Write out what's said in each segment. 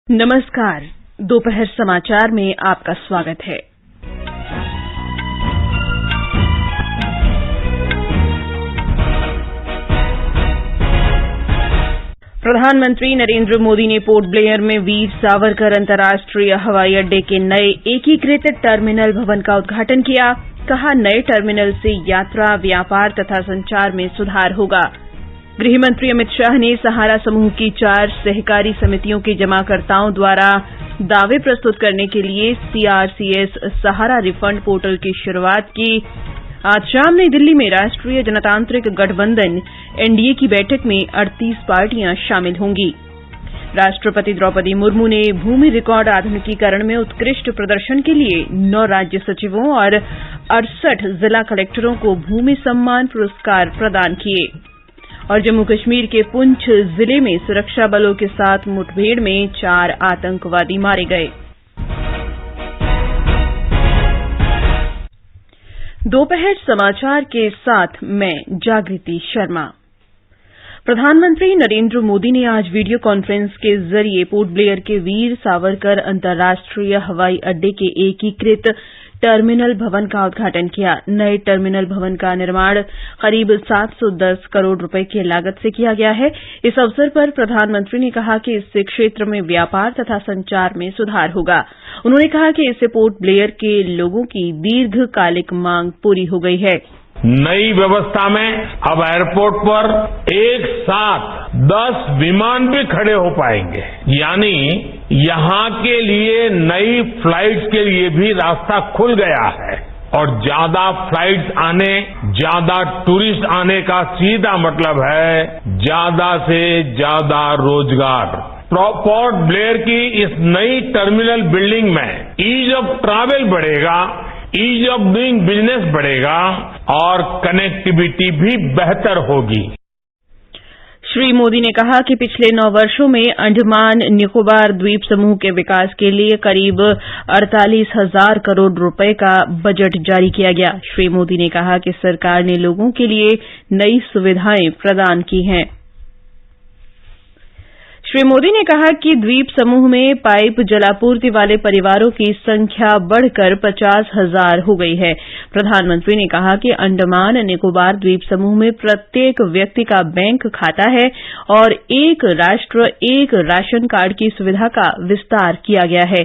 नमस्कार। दोपहर समाचार में आपका स्वागत है। प्रधानमंत्री नरेंद्र मोदी ने पोर्ट ब्लेयर में वीर सावरकर अंतर्राष्ट्रीय हवाई अड्डे के नए एकीकृत टर्मिनल भवन का उद्घाटन किया। कहा, नए टर्मिनल से यात्रा, व्यापार तथा संचार में सुधार होगा। गृहमंत्री अमित शाह ने सहारा समूह की 4 सहकारी समितियों के जमाकर्ताओं द्वारा दावे प्रस्तुत करने के लिए CRCS सहारा रिफंड पोर्टल की शुरुआत की। आज शाम नई दिल्ली में राष्ट्रीय जनतांत्रिक गठबंधन NDA की बैठक में 38 पार्टियां शामिल होंगी। राष्ट्रपति द्रौपदी मुर्मू ने भूमि रिकॉर्ड आधुनिकीकरण में उत्कृष्ट प्रदर्शन के लिए 9 राज्य सचिवों और 68 जिला कलेक्टरों को भूमि सम्मान पुरस्कार प्रदान किए। और जम्मू कश्मीर के पुंछ जिले में सुरक्षा बलों के साथ मुठभेड़ में 4 आतंकवादी मारे गए। दोपहर समाचार के साथ मैं जागृति शर्मा। प्रधानमंत्री नरेंद्र मोदी ने आज वीडियो कॉन्फ्रेंस के जरिए पोर्ट ब्लेयर के वीर सावरकर अंतर्राष्ट्रीय हवाई अड्डे के एकीकृत टर्मिनल भवन का उद्घाटन किया। नए टर्मिनल भवन का निर्माण करीब 710 करोड़ रुपए की लागत से किया गया है। इस अवसर पर प्रधानमंत्री ने कहा कि इससे क्षेत्र में व्यापार तथा संचार में सुधार होगा। उन्होंने कहा कि इससे पोर्ट ब्लेयर के लोगों की दीर्घकालिक मांग पूरी हो गई है। नई व्यवस्था में अब एयरपोर्ट पर एक साथ 10 विमान भी खड़े हो पाएंगे, यानी यहां के लिए नई फ्लाइट्स के लिए भी रास्ता खुल गया है और ज्यादा फ्लाइट्स आने, ज्यादा टूरिस्ट आने का सीधा मतलब है ज्यादा से ज्यादा रोजगार। पोर्ट ब्लेयर की इस नई टर्मिनल बिल्डिंग में ईज ऑफ ट्रैवल बढ़ेगा, ईज ऑफ डूइंग बिजनेस बढ़ेगा और कनेक्टिविटी भी बेहतर होगी। श्री मोदी ने कहा कि पिछले 9 वर्षों में अंडमान निकोबार द्वीप समूह के विकास के लिए करीब 48,000 करोड़ रुपए का बजट जारी किया गया। श्री मोदी ने कहा कि सरकार ने लोगों के लिए नई सुविधाएं प्रदान की हैं। श्री मोदी ने कहा कि द्वीप समूह में पाइप जलापूर्ति वाले परिवारों की संख्या बढ़कर 50,000 हो गई है। प्रधानमंत्री ने कहा कि अंडमान निकोबार द्वीप समूह में प्रत्येक व्यक्ति का बैंक खाता है और एक राष्ट्र एक राशन कार्ड की सुविधा का विस्तार किया गया है।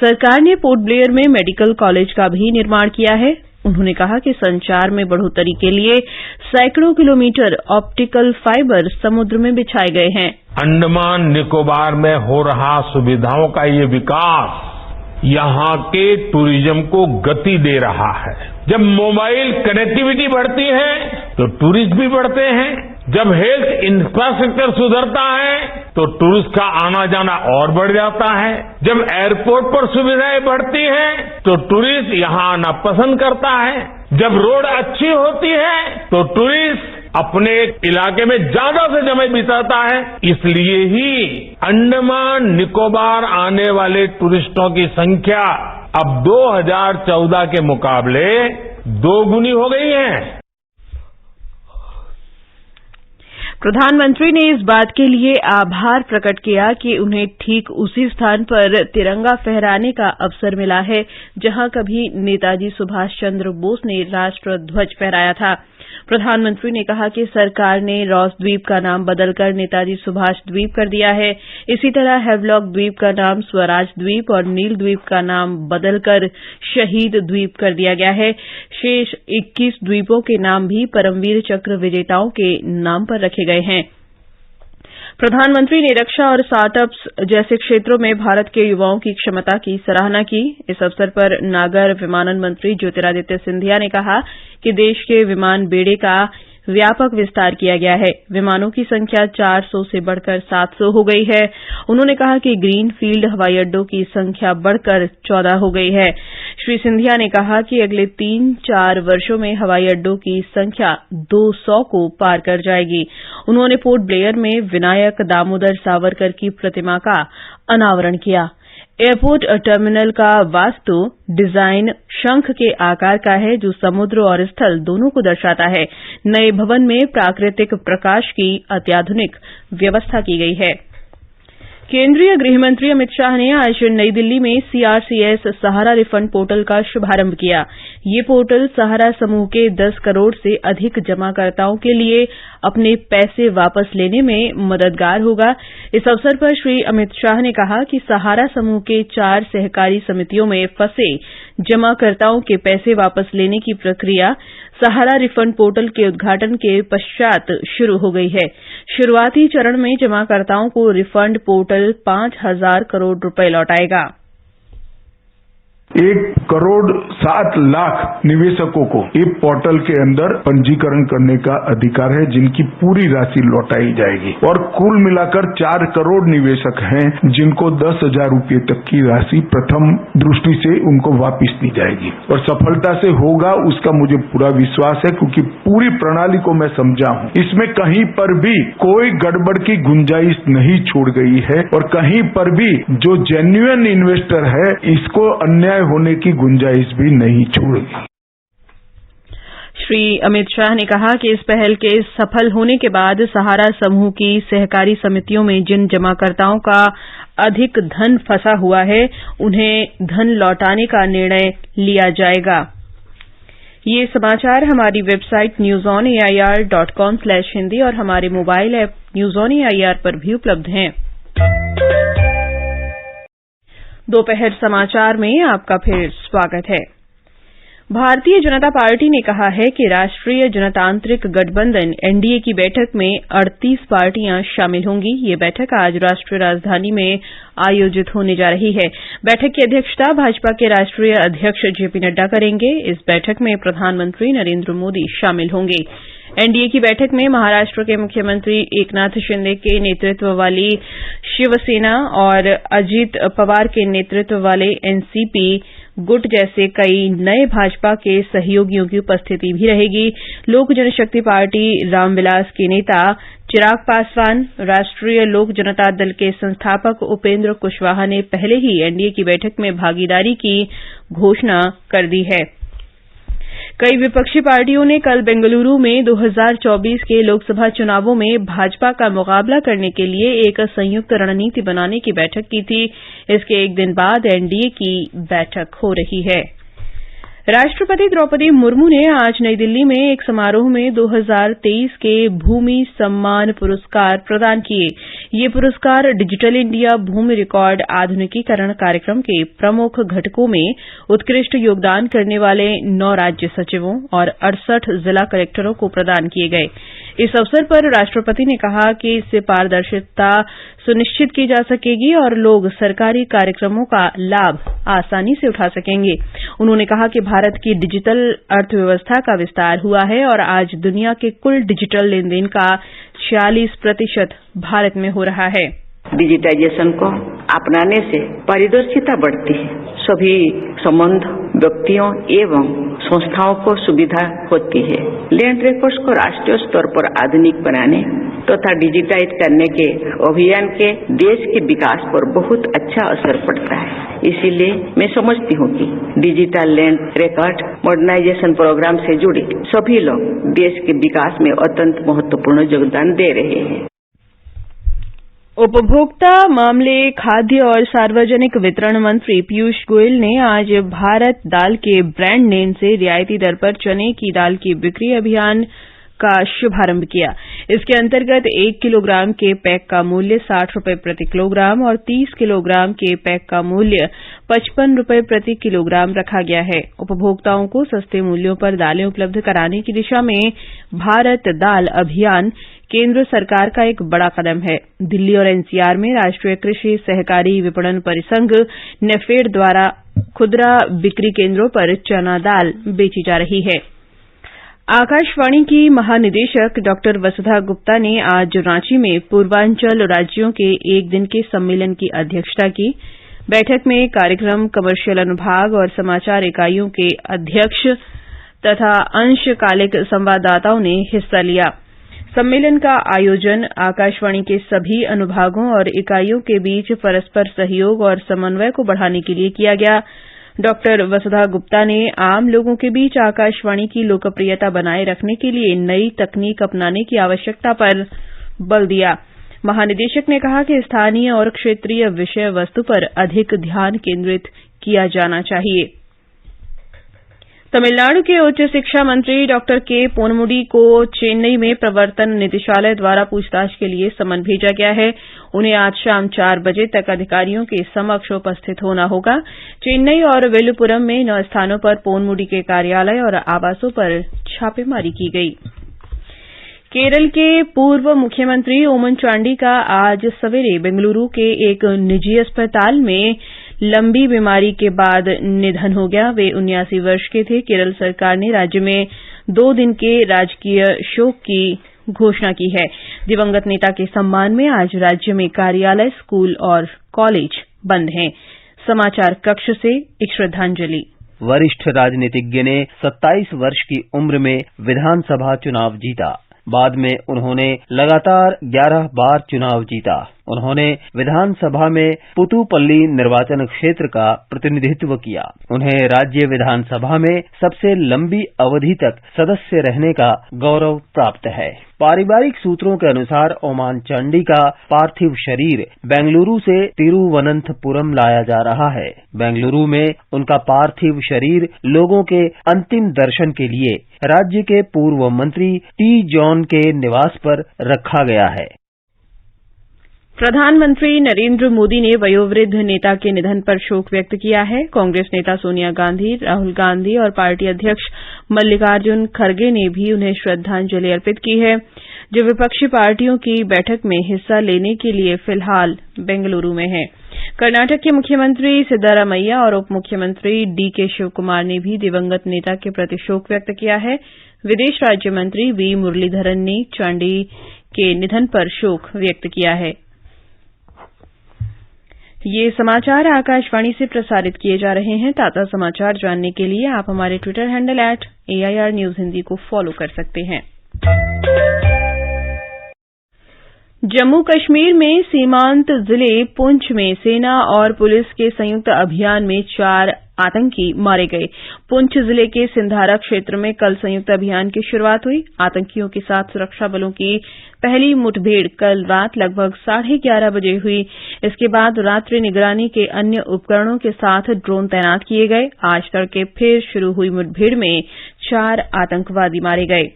सरकार ने पोर्ट ब्लेयर में मेडिकल कॉलेज का भी निर्माण किया है। उन्होंने कहा कि संचार में बढ़ोतरी के लिए सैकड़ों किलोमीटर ऑप्टिकल फाइबर समुद्र में बिछाए गए हैं। अंडमान निकोबार में हो रहा सुविधाओं का ये विकास यहां के टूरिज्म को गति दे रहा है। जब मोबाइल कनेक्टिविटी बढ़ती है तो टूरिस्ट भी बढ़ते हैं। जब हेल्थ इंफ्रास्ट्रक्चर सुधरता है तो टूरिस्ट का आना जाना और बढ़ जाता है। जब एयरपोर्ट पर सुविधाएं बढ़ती हैं तो टूरिस्ट यहां आना पसंद करता है। जब रोड अच्छी होती है तो टूरिस्ट अपने इलाके में ज्यादा से समय बिताता है। इसलिए ही अंडमान निकोबार आने वाले टूरिस्टों की संख्या अब 2014 के मुकाबले 2 गुनी हो गई है। प्रधानमंत्री ने इस बात के लिए आभार प्रकट किया कि उन्हें ठीक उसी स्थान पर तिरंगा फहराने का अवसर मिला है जहां कभी नेताजी सुभाष चंद्र बोस ने राष्ट्र ध्वज फहराया था। प्रधानमंत्री ने कहा कि सरकार ने रॉस द्वीप का नाम बदलकर नेताजी सुभाष द्वीप कर दिया है। इसी तरह हैवलॉक द्वीप का नाम स्वराज द्वीप और नील द्वीप का नाम बदलकर शहीद द्वीप कर दिया गया है। शेष 21 द्वीपों के नाम भी परमवीर चक्र विजेताओं के नाम पर रखे गए हैं। प्रधानमंत्री ने रक्षा और स्टार्टअप्स जैसे क्षेत्रों में भारत के युवाओं की क्षमता की सराहना की। इस अवसर पर नागर विमानन मंत्री ज्योतिरादित्य सिंधिया ने कहा कि देश के विमान बेड़े का व्यापक विस्तार किया गया है। विमानों की संख्या 400 से बढ़कर 700 हो गई है। उन्होंने कहा कि ग्रीन फील्ड हवाई अड्डों की संख्या बढ़कर 14 हो गई है। श्री सिंधिया ने कहा कि अगले 3-4 वर्षों में हवाई अड्डों की संख्या 200 को पार कर जाएगी। उन्होंने पोर्ट ब्लेयर में विनायक दामोदर सावरकर की प्रतिमा का अनावरण किया। एयरपोर्ट टर्मिनल का वास्तु डिजाइन शंख के आकार का है जो समुद्र और स्थल दोनों को दर्शाता है। नए भवन में प्राकृतिक प्रकाश की अत्याधुनिक व्यवस्था की गई है। केंद्रीय गृह मंत्री अमित शाह ने आज नई दिल्ली में सीआरसीएस सहारा रिफंड पोर्टल का शुभारंभ किया। ये पोर्टल सहारा समूह के 10 करोड़ से अधिक जमाकर्ताओं के लिए अपने पैसे वापस लेने में मददगार होगा। इस अवसर पर श्री अमित शाह ने कहा कि सहारा समूह के 4 सहकारी समितियों में फंसे जमाकर्ताओं के पैसे वापस लेने की प्रक्रिया सहारा रिफंड पोर्टल के उद्घाटन के पश्चात शुरू हो गई है। शुरुआती चरण में जमाकर्ताओं को रिफंड पोर्टल 5,000 करोड़ रुपए लौटाएगा। 1,07,00,000 निवेशकों को इस पोर्टल के अंदर पंजीकरण करने का अधिकार है, जिनकी पूरी राशि लौटाई जाएगी और कुल मिलाकर 4 करोड़ निवेशक हैं जिनको 10,000 रुपये तक की राशि प्रथम दृष्टि से उनको वापस दी जाएगी और सफलता से होगा उसका मुझे पूरा विश्वास है, क्योंकि पूरी प्रणाली को मैं समझा हूं। इसमें कहीं पर भी कोई गड़बड़ की गुंजाइश नहीं छोड़ गई है और कहीं पर भी जो जेन्युइन इन्वेस्टर है इसको अन्याय होने की गुंजाइश भी नहीं छोड़ेगी। श्री अमित शाह ने कहा कि इस पहल के सफल होने के बाद सहारा समूह की सहकारी समितियों में जिन जमाकर्ताओं का अधिक धन फंसा हुआ है उन्हें धन लौटाने का निर्णय लिया जाएगा। ये समाचार हमारी वेबसाइट newsonair.com/hindi और हमारे mobile app news on AIR पर भी उपलब्ध हैं। दोपहर समाचार में आपका फिर स्वागत है। भारतीय जनता पार्टी ने कहा है कि राष्ट्रीय जनतांत्रिक गठबंधन एनडीए की बैठक में 38 पार्टियां शामिल होंगी। ये बैठक आज राष्ट्रीय राजधानी में आयोजित होने जा रही है। बैठक की अध्यक्षता भाजपा के राष्ट्रीय अध्यक्ष जेपी नड्डा करेंगे। इस बैठक में प्रधानमंत्री नरेंद्र मोदी शामिल होंगे। एनडीए की बैठक में महाराष्ट्र के मुख्यमंत्री एकनाथ शिंदे के नेतृत्व वाली शिवसेना और अजित पवार के नेतृत्व वाले एनसीपी गुट जैसे कई नए भाजपा के सहयोगियों की उपस्थिति भी रहेगी। लोक जनशक्ति पार्टी रामविलास के नेता चिराग पासवान, राष्ट्रीय लोक जनता दल के संस्थापक उपेंद्र कुशवाहा ने पहले ही एनडीए की बैठक में भागीदारी की घोषणा कर दी है। कई विपक्षी पार्टियों ने कल बेंगलुरू में 2024 के लोकसभा चुनावों में भाजपा का मुकाबला करने के लिए एक संयुक्त रणनीति बनाने की बैठक की थी। इसके एक दिन बाद एनडीए की बैठक हो रही है। राष्ट्रपति द्रौपदी मुर्मू ने आज नई दिल्ली में एक समारोह में 2023 के भूमि सम्मान पुरस्कार प्रदान किए। ये पुरस्कार डिजिटल इंडिया भूमि रिकॉर्ड आधुनिकीकरण कार्यक्रम के प्रमुख घटकों में उत्कृष्ट योगदान करने वाले 9 राज्य सचिवों और 68 जिला कलेक्टरों को प्रदान किए गए। इस अवसर पर राष्ट्रपति ने कहा कि इससे पारदर्शिता सुनिश्चित की जा सकेगी और लोग सरकारी कार्यक्रमों का लाभ आसानी से उठा सकेंगे। उन्होंने कहा कि भारत की डिजिटल अर्थव्यवस्था का विस्तार हुआ है और आज दुनिया के कुल डिजिटल लेनदेन का 46% भारत में हो रहा है। डिजिटाइजेशन को अपनाने से पारदर्शिता बढ़ती है, सभी संबंध व्यक्तियों एवं संस्थाओं को सुविधा होती है। लैंड रिकॉर्ड्स को राष्ट्रीय स्तर पर आधुनिक बनाने तथा डिजिटाइज करने के अभियान के देश के विकास पर बहुत अच्छा असर पड़ता है। इसीलिए मैं समझती हूँ कि digital land record modernisation programme से जुड़े सभी लोग देश के विकास में अत्यंत महत्वपूर्ण योगदान दे रहे हैं। उपभोक्ता मामले, खाद्य और सार्वजनिक वितरण मंत्री पीयूष गोयल ने आज भारत दाल के ब्रांड नेम से रियायती दर पर चने की दाल की बिक्री अभियान का शुभारंभ किया। इसके अंतर्गत 1 किलोग्राम के पैक का मूल्य 60 रुपये प्रति किलोग्राम और 30 किलोग्राम के पैक का मूल्य 55 रुपये प्रति किलोग्राम रखा गया है। उपभोक्ताओं को सस्ते मूल्यों पर दालें उपलब्ध कराने की दिशा में भारत दाल अभियान केंद्र सरकार का एक बड़ा कदम है। दिल्ली और एनसीआर में राष्ट्रीय कृषि सहकारी विपणन परिसंघ नेफेड द्वारा खुदरा बिक्री केंद्रों पर चना दाल बेची जा रही है। आकाशवाणी की महानिदेशक डॉ वसुधा गुप्ता ने आज रांची में पूर्वांचल राज्यों के एक दिन के सम्मेलन की अध्यक्षता की। बैठक में कार्यक्रम, कमर्शियल अनुभाग और समाचार इकाइयों के अध्यक्ष तथा अंशकालिक संवाददाताओं ने हिस्सा लिया। सम्मेलन का आयोजन आकाशवाणी के सभी अनुभागों और इकाइयों के बीच परस्पर सहयोग और समन्वय को बढ़ाने के लिए किया गया। डॉ वसुधा गुप्ता ने आम लोगों के बीच आकाशवाणी की लोकप्रियता बनाए रखने के लिए नई तकनीक अपनाने की आवश्यकता पर बल दिया। महानिदेशक ने कहा कि स्थानीय और क्षेत्रीय विषय वस्तु पर अधिक ध्यान केंद्रित किया जाना चाहिए। तमिलनाडु के उच्च शिक्षा मंत्री डॉक्टर के पोनमुडी को चेन्नई में प्रवर्तन निदेशालय द्वारा पूछताछ के लिए समन भेजा गया है। उन्हें आज शाम 4 बजे तक अधिकारियों के समक्ष उपस्थित होना होगा। चेन्नई और विल्लुपुरम में 9 स्थानों पर पोनमुडी के कार्यालय और आवासों पर छापेमारी की गई। केरल के पूर्व मुख्यमंत्री ओमन चांडी का आज सवेरे बेंगलुरु के एक निजी अस्पताल में लंबी बीमारी के बाद निधन हो गया। वे 79 वर्ष के थे। केरल सरकार ने राज्य में 2 दिन के राजकीय शोक की घोषणा की है। दिवंगत नेता के सम्मान में आज राज्य में कार्यालय, स्कूल और कॉलेज बंद हैं। समाचार कक्ष से एक श्रद्धांजलि। वरिष्ठ राजनीतिज्ञ ने 27 वर्ष की उम्र में विधानसभा चुनाव जीता। बाद में उन्होंने लगातार 11 बार चुनाव जीता। उन्होंने विधानसभा में पुतुपल्ली निर्वाचन क्षेत्र का प्रतिनिधित्व किया। उन्हें राज्य विधानसभा में सबसे लंबी अवधि तक सदस्य रहने का गौरव प्राप्त है। पारिवारिक सूत्रों के अनुसार ओमान चांडी का पार्थिव शरीर बेंगलुरु से तिरुवनंतपुरम लाया जा रहा है। बेंगलुरु में उनका पार्थिव शरीर लोगों के अंतिम दर्शन के लिए राज्य के पूर्व मंत्री टी जॉन के निवास पर रखा गया है। प्रधानमंत्री नरेंद्र मोदी ने वयोवृद्ध नेता के निधन पर शोक व्यक्त किया है। कांग्रेस नेता सोनिया गांधी, राहुल गांधी और पार्टी अध्यक्ष मल्लिकार्जुन खड़गे ने भी उन्हें श्रद्धांजलि अर्पित की है, जो विपक्षी पार्टियों की बैठक में हिस्सा लेने के लिए फिलहाल बेंगलुरु में हैं। कर्नाटक के मुख्यमंत्री सिद्धारमैया और उप मुख्यमंत्री डीके शिवकुमार ने भी दिवंगत नेता के प्रति शोक व्यक्त किया है। विदेश राज्य मंत्री वी मुरलीधरन ने चांडी के निधन पर शोक व्यक्त किया है। ये समाचार आकाशवाणी से प्रसारित किए जा रहे हैं। ताज़ा समाचार जानने के लिए आप हमारे Twitter handle @AIR News Hindi को फॉलो कर सकते हैं। जम्मू कश्मीर में सीमांत जिले पुंछ में सेना और पुलिस के संयुक्त अभियान में 4 आतंकी मारे गए। पुंछ जिले के सिंधारा क्षेत्र में कल संयुक्त अभियान की शुरुआत हुई। आतंकियों के साथ सुरक्षा बलों की पहली मुठभेड़ कल रात लगभग 11:30 बजे हुई। इसके बाद रात्रि निगरानी के अन्य उपकरणों के साथ ड्रोन तैनात किए गए। आज तड़के फिर शुरू हुई मुठभेड़ में 4 आतंकवादी मारे गए।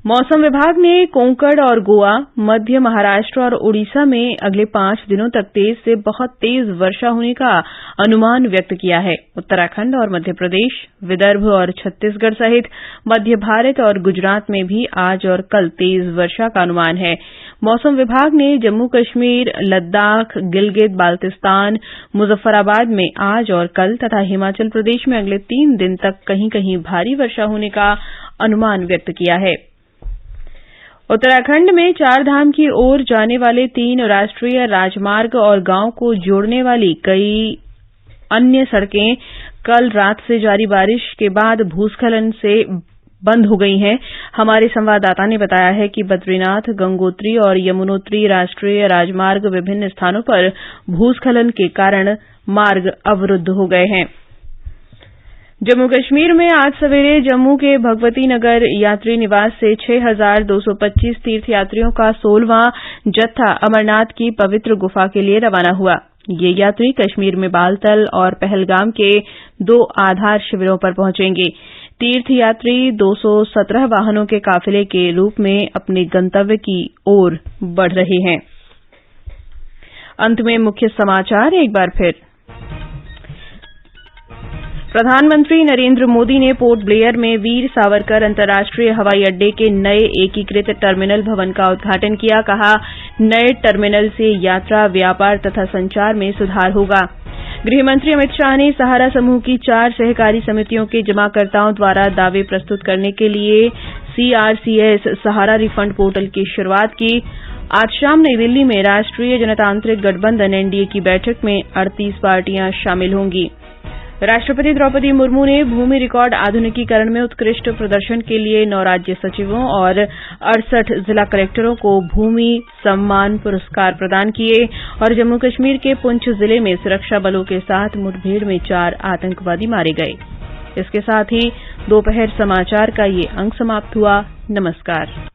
मौसम विभाग ने कोंकण और गोवा, मध्य महाराष्ट्र और ओडिशा में अगले 5 दिनों तक तेज से बहुत तेज वर्षा होने का अनुमान व्यक्त किया है। उत्तराखंड और मध्य प्रदेश, विदर्भ और छत्तीसगढ़ सहित मध्य भारत और गुजरात में भी आज और कल तेज वर्षा का अनुमान है। मौसम विभाग ने जम्मू कश्मीर, लद्दाख, गिलगित बाल्तिस्तान, मुजफ्फराबाद में आज और कल तथा हिमाचल प्रदेश में अगले 3 दिन तक कहीं कहीं भारी वर्षा होने का अनुमान व्यक्त किया है। उत्तराखंड में 4 धाम की ओर जाने वाले 3 राष्ट्रीय राजमार्ग और गांव को जोड़ने वाली कई अन्य सड़कें कल रात से जारी बारिश के बाद भूस्खलन से बंद हो गई हैं। हमारे संवाददाता ने बताया है कि बद्रीनाथ, गंगोत्री और यमुनोत्री राष्ट्रीय राजमार्ग विभिन्न स्थानों पर भूस्खलन के कारण मार्ग अवरुद्ध हो गए हैं। जम्मू कश्मीर में आज सवेरे जम्मू के भगवती नगर यात्री निवास से 6,225 तीर्थयात्रियों का 16वां जत्था अमरनाथ की पवित्र गुफा के लिए रवाना हुआ। ये यात्री कश्मीर में बालतल और पहलगाम के 2 आधार शिविरों पर पहुंचेंगे। तीर्थयात्री 217 वाहनों के काफिले के रूप में अपने गंतव्य की ओर बढ़ रहे हैं। अंत में मुख्य समाचार एक बार फिर। प्रधानमंत्री नरेंद्र मोदी ने पोर्ट ब्लेयर में वीर सावरकर अंतर्राष्ट्रीय हवाई अड्डे के नए एकीकृत टर्मिनल भवन का उद्घाटन किया। कहा, नए टर्मिनल से यात्रा, व्यापार तथा संचार में सुधार होगा। गृहमंत्री अमित शाह ने सहारा समूह की 4 सहकारी समितियों के जमाकर्ताओं द्वारा दावे प्रस्तुत करने के लिए CRCS सहारा रिफंड पोर्टल की शुरुआत की। आज शाम नई दिल्ली में राष्ट्रीय जनतांत्रिक गठबंधन NDA की बैठक में 38 पार्टियां शामिल होंगी। राष्ट्रपति द्रौपदी मुर्मू ने भूमि रिकॉर्ड आधुनिकीकरण में उत्कृष्ट प्रदर्शन के लिए 9 राज्य सचिवों और 68 जिला कलेक्टरों को भूमि सम्मान पुरस्कार प्रदान किए और जम्मू कश्मीर के पुंछ जिले में सुरक्षा बलों के साथ मुठभेड़ में 4 आतंकवादी मारे गए। इसके साथ ही दोपहर समाचार का ये अंक समाप्त हुआ। नमस्कार।